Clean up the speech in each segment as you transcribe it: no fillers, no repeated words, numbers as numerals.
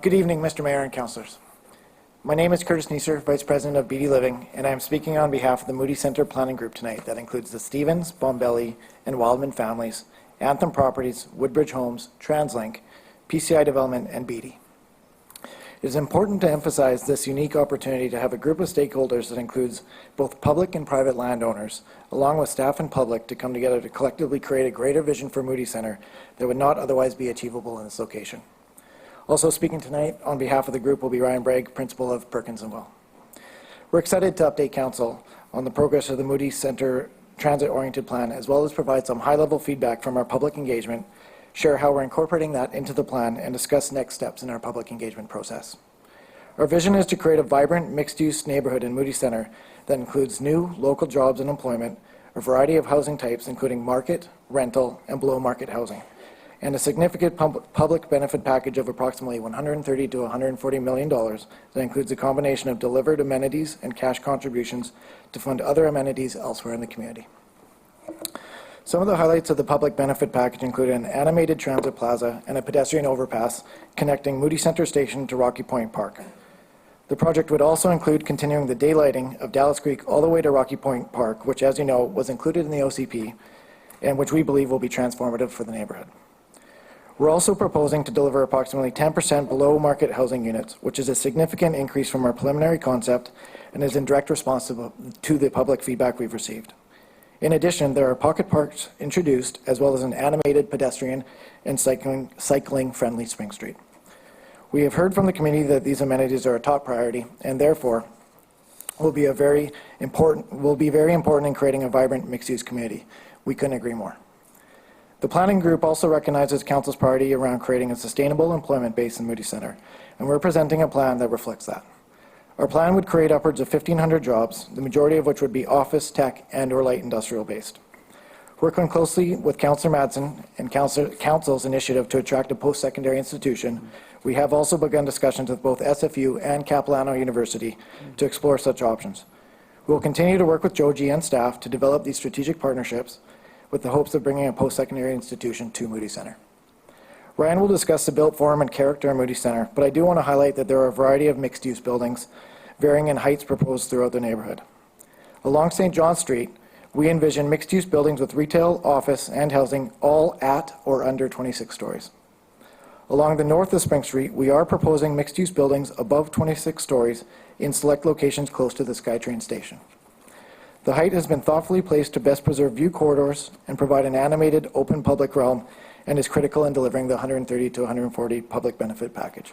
Good evening, Mr. Mayor and Councillors. My name is Curtis Neeser, Vice President of BD Living, and I am speaking on behalf of the Moody Centre Planning Group tonight that includes the Stevens, Bombelli, and Wildman families, Anthem Properties, Woodbridge Homes, TransLink, PCI Development, and BD. It is important to emphasize this unique opportunity to have a group of stakeholders that includes both public and private landowners, along with staff and public, to come together to collectively create a greater vision for Moody Centre that would not otherwise be achievable in this location. Also speaking tonight on behalf of the group will be Ryan Bragg, Principal of Perkins & Will. We're excited to update Council on the progress of the Moody Centre transit-oriented plan, as well as provide some high-level feedback from our public engagement, share how we're incorporating that into the plan, and discuss next steps in our public engagement process. Our vision is to create a vibrant, mixed-use neighbourhood in Moody Centre that includes new, local jobs and employment, a variety of housing types, including market, rental, and below-market housing, and a significant public benefit package of approximately $130 to $140 million that includes a combination of delivered amenities and cash contributions to fund other amenities elsewhere in the community. Some of the highlights of the public benefit package include an animated transit plaza and a pedestrian overpass connecting Moody Centre Station to Rocky Point Park. The project would also include continuing the daylighting of Dallas Creek all the way to Rocky Point Park, which, as you know, was included in the OCP and which we believe will be transformative for the neighbourhood. We're also proposing to deliver approximately 10% below market housing units, which is a significant increase from our preliminary concept and is in direct response to the public feedback we've received. In addition, there are pocket parks introduced, as well as an animated pedestrian and cycling-friendly Spring Street. We have heard from the community that these amenities are a top priority and therefore will be very important in creating a vibrant mixed-use community. We couldn't agree more. The planning group also recognizes Council's priority around creating a sustainable employment base in Moody Centre, and we're presenting a plan that reflects that. Our plan would create upwards of 1,500 jobs, the majority of which would be office, tech, and or light industrial based. Working closely with Councillor Madsen and Council's initiative to attract a post-secondary institution, we have also begun discussions with both SFU and Capilano University to explore such options. We will continue to work with Joji and staff to develop these strategic partnerships with the hopes of bringing a post-secondary institution to Moody Centre. Ryan will discuss the built form and character of Moody Centre, but I do want to highlight that there are a variety of mixed-use buildings varying in heights proposed throughout the neighbourhood. Along St. John Street, we envision mixed-use buildings with retail, office, and housing all at or under 26 stories. Along the north of Spring Street, we are proposing mixed-use buildings above 26 stories in select locations close to the SkyTrain station. The height has been thoughtfully placed to best preserve view corridors and provide an animated, open public realm, and is critical in delivering the 130 to 140 public benefit package.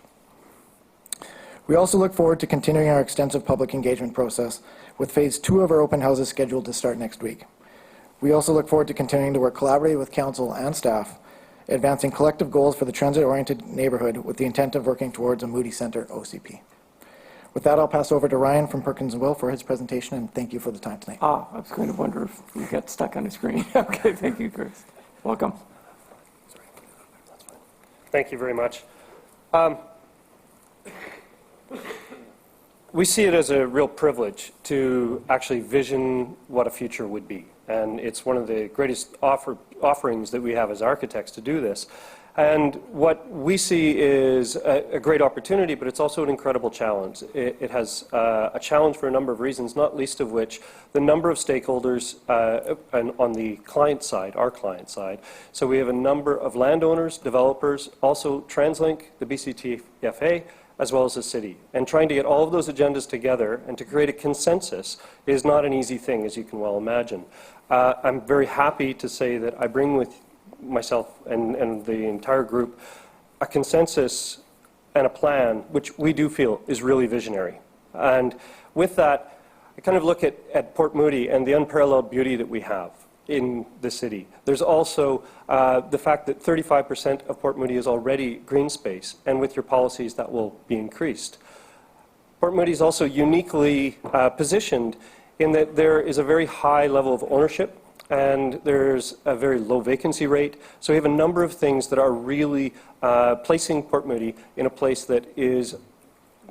We also look forward to continuing our extensive public engagement process with phase 2 of our open houses scheduled to start next week. We also look forward to continuing to work collaboratively with Council and staff, advancing collective goals for the transit-oriented neighbourhood with the intent of working towards a Moody Centre OCP. With that, I'll pass over to Ryan from Perkins & Will for his presentation, and thank you for the time tonight. I was going to wonder if we got stuck on the screen. Okay, thank you, Chris. Welcome. Thank you very much. We see it as a real privilege to actually vision what a future would be, and it's one of the greatest offerings that we have as architects to do this. And what we see is a great opportunity, but it's also an incredible challenge. It has a challenge for a number of reasons, not least of which the number of stakeholders on the client side, our client side. So we have a number of landowners, developers, also TransLink, the BCTFA, as well as the city. And trying to get all of those agendas together and to create a consensus is not an easy thing, as you can well imagine. I'm very happy to say that I bring with myself and the entire group a consensus and a plan which we do feel is really visionary. And with that, I kind of look at Port Moody and the unparalleled beauty that we have in the city. There's also the fact that 35% of Port Moody is already green space, and with your policies that will be increased. Port Moody is also uniquely positioned in that there is a very high level of ownership and there's a very low vacancy rate. So we have a number of things that are really placing Port Moody in a place that is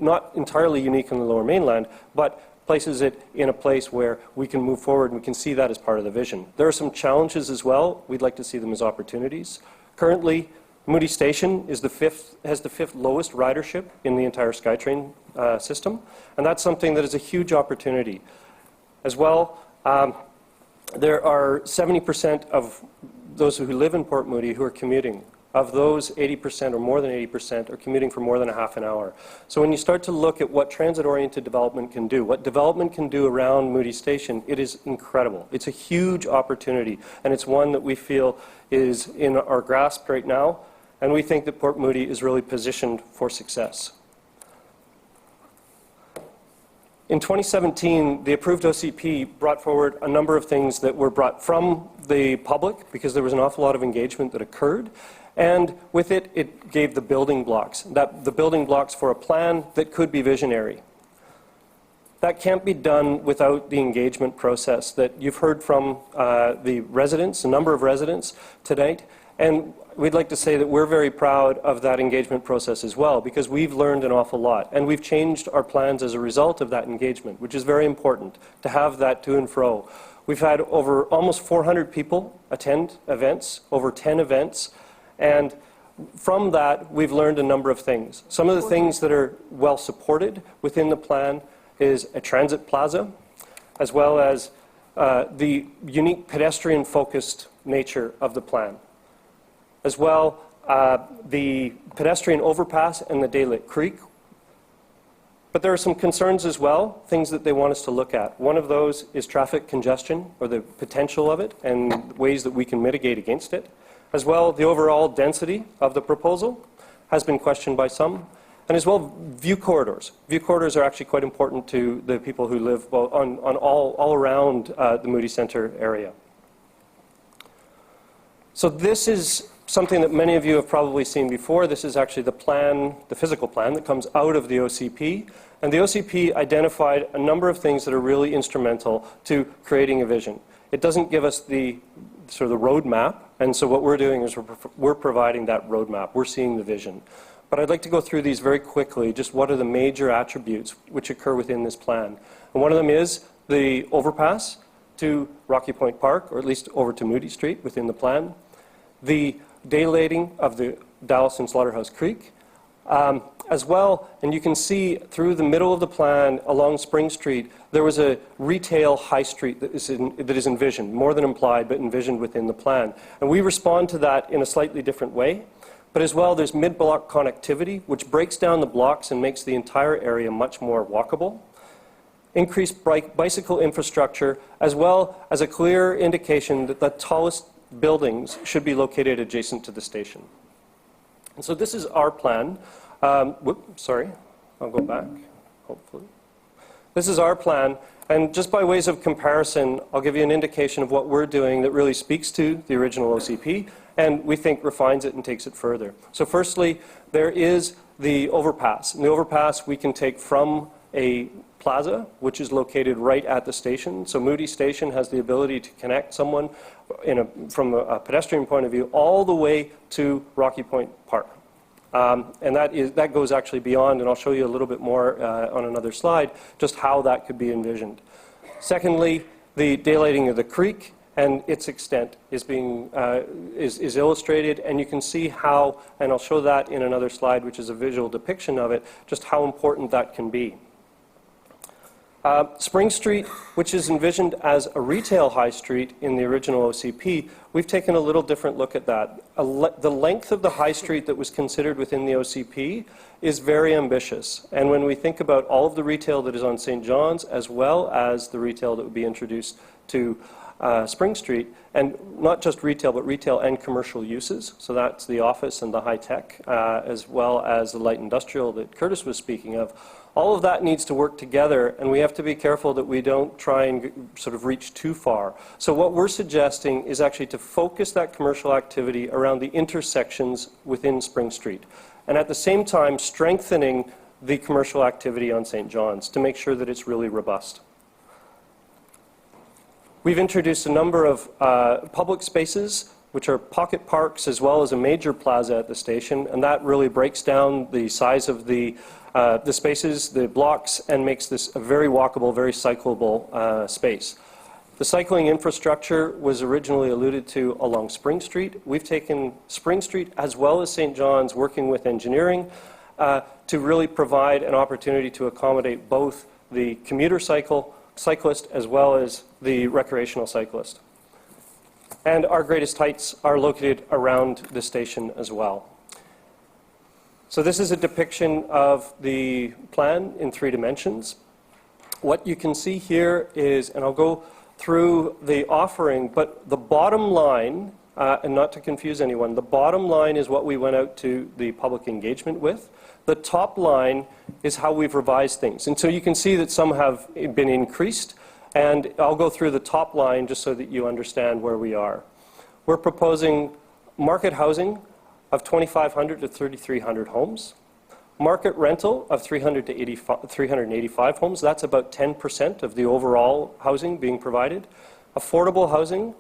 not entirely unique in the Lower Mainland, but places it in a place where we can move forward and we can see that as part of the vision. There are some challenges as well. We'd like to see them as opportunities. Currently, Moody Station is has the fifth lowest ridership in the entire SkyTrain system, and that's something that is a huge opportunity. As well, there are 70% of those who live in Port Moody who are commuting. Of those, 80% or more than 80% are commuting for more than a half an hour. So when you start to look at what transit-oriented development can do, what development can do around Moody Station, it is incredible. It's a huge opportunity, and it's one that we feel is in our grasp right now, and we think that Port Moody is really positioned for success. In 2017, the approved OCP brought forward a number of things that were brought from the public because there was an awful lot of engagement that occurred. And with it, it gave the building blocks, the building blocks for a plan that could be visionary. That can't be done without the engagement process that you've heard from the residents, a number of residents tonight. And we'd like to say that we're very proud of that engagement process as well, because we've learned an awful lot. And we've changed our plans as a result of that engagement, which is very important to have that to and fro. We've had over almost 400 people attend events, over 10 events. And from that, we've learned a number of things. Some of the things that are well supported within the plan is a transit plaza, as well as the unique pedestrian-focused nature of the plan. As well, the pedestrian overpass and the Daylit Creek. But there are some concerns as well, things that they want us to look at. One of those is traffic congestion, or the potential of it, and ways that we can mitigate against it. As well, the overall density of the proposal has been questioned by some. And as well, view corridors. View corridors are actually quite important to the people who live all around the Moody Centre area. So this is something that many of you have probably seen before. This is actually the plan, the physical plan that comes out of the OCP. And the OCP identified a number of things that are really instrumental to creating a vision. It doesn't give us the sort of the roadmap, and so what we're doing is we're providing that roadmap. We're seeing the vision. But I'd like to go through these very quickly, just what are the major attributes which occur within this plan. And one of them is the overpass to Rocky Point Park, or at least over to Moody Street within the plan. The daylighting of the Dallas and Slaughterhouse Creek. As well, and you can see through the middle of the plan along Spring Street, there was a retail high street that is envisioned, more than implied, but envisioned within the plan. And we respond to that in a slightly different way. But as well, there's mid-block connectivity, which breaks down the blocks and makes the entire area much more walkable. Increased bicycle infrastructure, as well as a clear indication that the tallest buildings should be located adjacent to the station. And so this is our plan. Sorry, I'll go back, hopefully. This is our plan, and just by ways of comparison, I'll give you an indication of what we're doing that really speaks to the original OCP, and we think refines it and takes it further. So firstly, there is the overpass. And the overpass we can take from a plaza, which is located right at the station. So Moody Station has the ability to connect someone from a pedestrian point of view all the way to Rocky Point Park. And that goes actually beyond, and I'll show you a little bit more on another slide, just how that could be envisioned. Secondly, the daylighting of the creek and its extent is illustrated, and you can see how, and I'll show that in another slide, which is a visual depiction of it, just how important that can be. Spring Street, which is envisioned as a retail high street in the original OCP, we've taken a little different look at that. The length of the high street that was considered within the OCP is very ambitious. And when we think about all of the retail that is on St. John's, as well as the retail that would be introduced to Spring Street, and not just retail, but retail and commercial uses, so that's the office and the high tech, as well as the light industrial that Curtis was speaking of. All of that needs to work together, and we have to be careful that we don't try and sort of reach too far. So what we're suggesting is actually to focus that commercial activity around the intersections within Spring Street, and at the same time strengthening the commercial activity on St. John's to make sure that it's really robust. We've introduced a number of public spaces, which are pocket parks, as well as a major plaza at the station, and that really breaks down the size of the spaces, the blocks, and makes this a very walkable, very cyclable space. The cycling infrastructure was originally alluded to along Spring Street. We've taken Spring Street as well as St. John's, working with engineering, to really provide an opportunity to accommodate both the commuter cyclist as well as the recreational cyclist. And our greatest heights are located around the station as well. So this is a depiction of the plan in 3 dimensions. What you can see here is, and I'll go through the offering, but the bottom line, and not to confuse anyone, the bottom line is what we went out to the public engagement with. The top line is how we've revised things. And so you can see that some have been increased, and I'll go through the top line just so that you understand where we are. We're proposing market housing of 2,500 to 3,300 homes. Market rental of 300 to 385 homes. That's about 10% of the overall housing being provided. Affordable housing,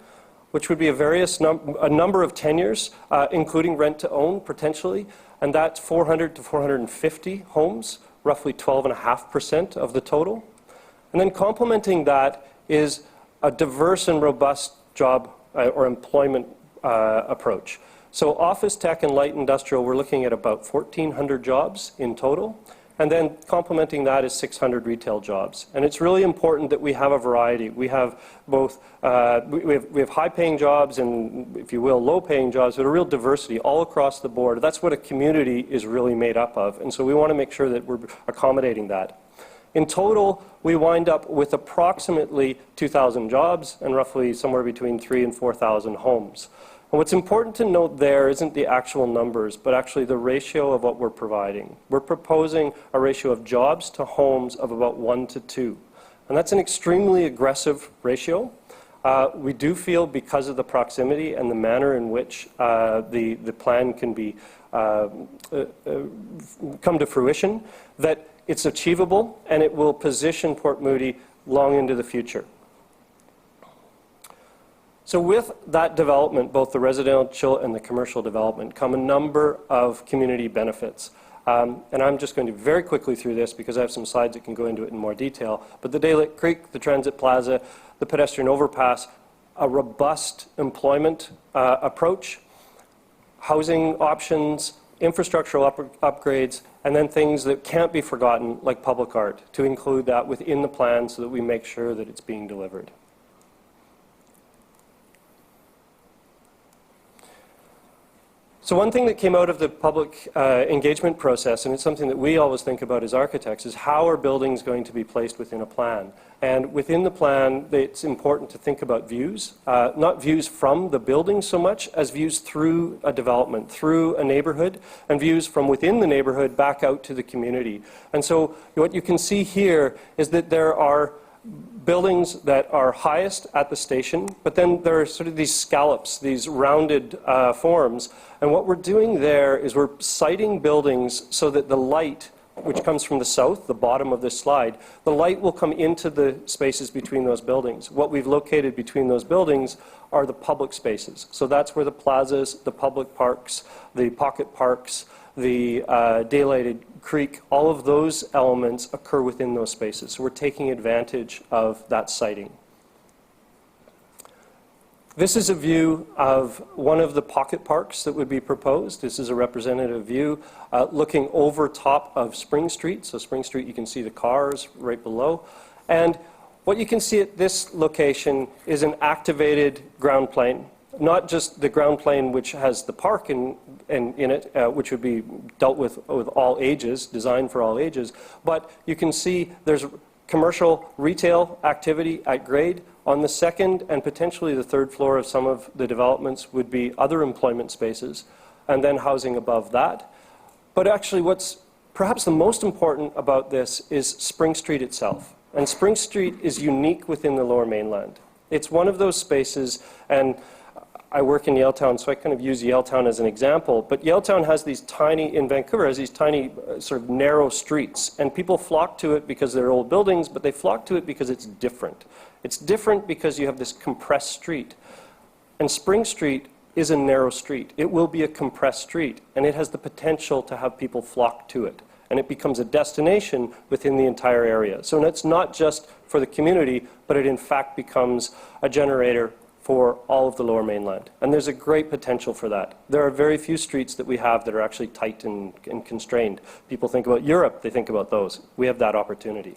which would be a number of tenures, including rent to own potentially, and that's 400 to 450 homes, roughly 12.5% of the total. And then complementing that is a diverse and robust job or employment approach. So office, tech, and light industrial, we're looking at about 1,400 jobs in total. And then complementing that is 600 retail jobs. And it's really important that we have a variety. We have both, we have high-paying jobs and, if you will, low-paying jobs, but a real diversity all across the board. That's what a community is really made up of. And so we want to make sure that we're accommodating that. In total, we wind up with approximately 2,000 jobs and roughly somewhere between 3,000 and 4,000 homes. And what's important to note there isn't the actual numbers, but actually the ratio of what we're providing. We're proposing a ratio of jobs to homes of about 1 to 2. And that's an extremely aggressive ratio. We do feel, because of the proximity and the manner in which the plan can be come to fruition, that it's achievable and it will position Port Moody long into the future. So with that development, both the residential and the commercial development, come a number of community benefits. And I'm just going to very quickly through this because I have some slides that can go into it in more detail. But the Daylight Creek, the Transit Plaza, the pedestrian overpass, a robust employment approach, housing options, infrastructural upgrades, and then things that can't be forgotten, like public art, to include that within the plan so that we make sure that it's being delivered. So one thing that came out of the public engagement process, and it's something that we always think about as architects, is how are buildings going to be placed within a plan? And within the plan, it's important to think about views, not views from the building so much as views through a development, through a neighborhood, and views from within the neighborhood back out to the community. And so what you can see here is that there are buildings that are highest at the station, but then there are sort of these scallops, these rounded forms. And what we're doing there is we're siting buildings so that the light, which comes from the south, the bottom of this slide, the light will come into the spaces between those buildings. What we've located between those buildings are the public spaces. So that's where the plazas, the public parks, the pocket parks, the daylighted creek, all of those elements occur within those spaces. So we're taking advantage of that siting. This is a view of one of the pocket parks that would be proposed. This is a representative view looking over top of Spring Street. So Spring Street, you can see the cars right below. And what you can see at this location is an activated ground plane. Not just the ground plane which has the park in it, which would be dealt with all ages, designed for all ages, but you can see there's commercial retail activity at grade. On the second and potentially the third floor of some of the developments would be other employment spaces, and then housing above that. But actually what's perhaps the most important about this is Spring Street itself. And Spring Street is unique within the Lower Mainland. It's one of those spaces, and I work in Yaletown, so I kind of use Yaletown as an example. But Yaletown has these tiny, in Vancouver, has these tiny sort of narrow streets. And people flock to it because they're old buildings, but they flock to it because it's different. It's different because you have this compressed street. And Spring Street is a narrow street. It will be a compressed street, and it has the potential to have people flock to it. and it becomes a destination within the entire area. So it's not just for the community, but it in fact becomes a generator for all of the Lower Mainland. And there's a great potential for that. There are very few streets that we have that are actually tight and constrained. People think about Europe, they think about those. We have that opportunity.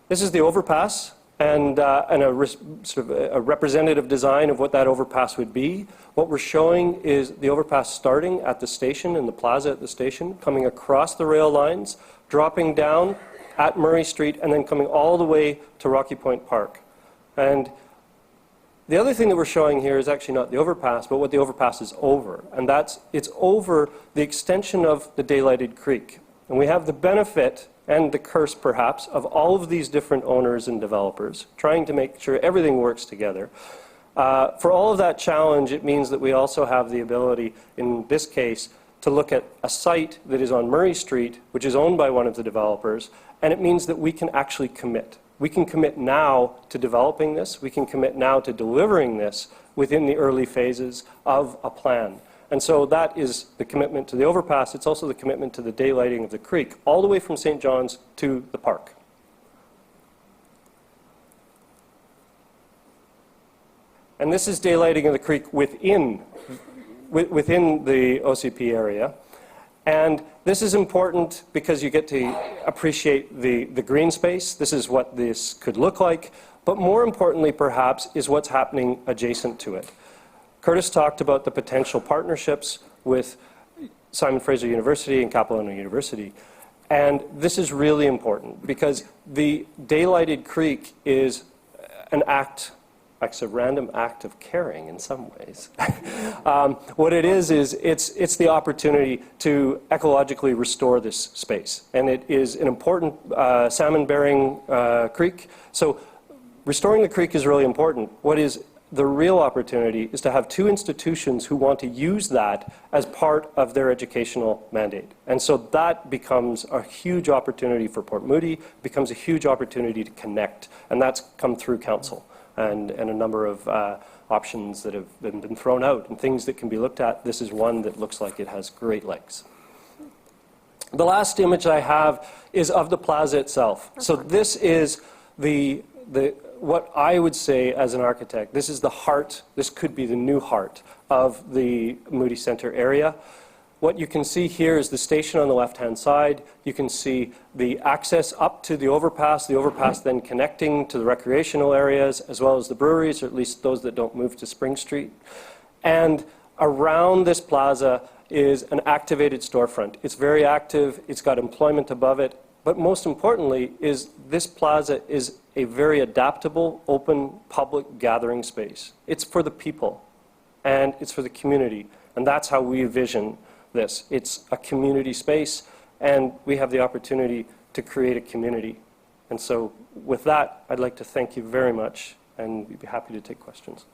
This is the overpass, and sort of a representative design of what that overpass would be. What we're showing is the overpass starting at the station, in the plaza at the station, coming across the rail lines, dropping down at Murray Street, and then coming all the way to Rocky Point Park. And the other thing that we're showing here is actually not the overpass, but what the overpass is over. And it's over the extension of the daylighted creek. And we have the benefit, and the curse perhaps, of all of these different owners and developers trying to make sure everything works together. For all of that challenge, it means that we also have the ability, in this case, to look at a site that is on Murray Street, which is owned by one of the developers, and it means that we can actually commit. We can commit now to developing this. We can commit now to delivering this within the early phases of a plan. And so that is the commitment to the overpass. It's also the commitment to the daylighting of the creek, all the way from St. John's to the park. And this is daylighting of the creek within the OCP area. And this is important because you get to appreciate the green space. This is what this could look like. But more importantly, perhaps, is what's happening adjacent to it. Curtis talked about the potential partnerships with Simon Fraser University and Capilano University. And this is really important because the daylighted creek is an act, it's a random act of caring in some ways. What it is it's the opportunity to ecologically restore this space. And it is an important salmon-bearing creek. So restoring the creek is really important. What is the real opportunity is to have two institutions who want to use that as part of their educational mandate. And so that becomes a huge opportunity for Port Moody, becomes a huge opportunity to connect. And that's come through council. And a number of options that have been thrown out and things that can be looked at. This is one that looks like it has great legs. The last image I have is of the plaza itself. So this is what I would say as an architect, this is the heart, this could be the new heart of the Moody Center area. What you can see here is the station on the left-hand side. You can see the access up to the overpass then connecting to the recreational areas, as well as the breweries, or at least those that don't move to Spring Street. And around this plaza is an activated storefront. It's very active, it's got employment above it, but most importantly is this plaza is a very adaptable, open, public gathering space. It's for the people, and it's for the community, and that's how we envision this. It's a community space, and we have the opportunity to create a community. And so with that, I'd like to thank you very much, and we'd be happy to take questions.